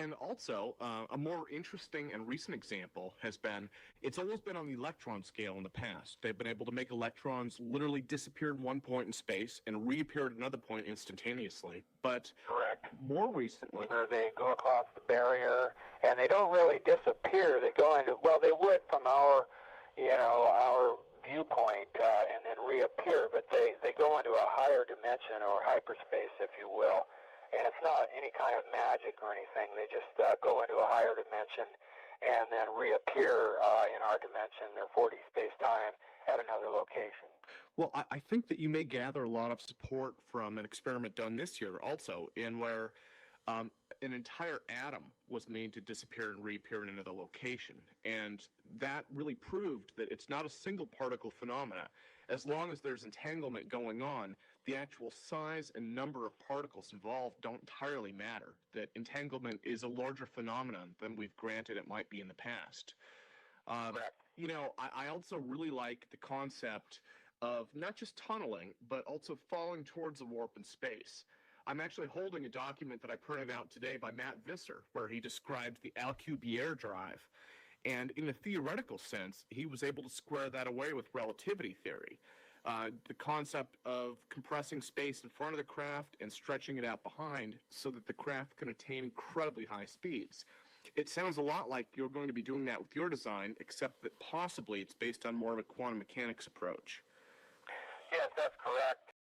And also, a more interesting and recent example has been, it's always been on the electron scale in the past. They've been able to make electrons literally disappear in one point in space and reappear at another point instantaneously. But Correct. more recently, Where they go across the barrier and they don't really disappear. They go into, well, they would from our, our viewpoint and then reappear, but they go into a higher dimension or hyperspace, if you will. And it's not any kind of magic or anything. They just go into a higher dimension and then reappear in our dimension, their 4D space-time, at another location. well, I think that you may gather a lot of support from an experiment done this year also, in where an entire atom was made to disappear and reappear in another location. And that really proved that it's not a single particle phenomena. As long as there's entanglement going on, the actual size and number of particles involved don't entirely matter. That entanglement is a larger phenomenon than we've granted it might be in the past. I also really like the concept of not just tunneling, but also falling towards a warp in space. I'm actually holding a document that I printed out today by Matt Visser, where he described the Alcubierre drive. And in a theoretical sense, he was able to square that away with relativity theory. The concept of compressing space in front of the craft and stretching it out behind so that the craft can attain incredibly high speeds. It sounds a lot like you're going to be doing that with your design, except that possibly it's based on more of a quantum mechanics approach. Yes, that's correct.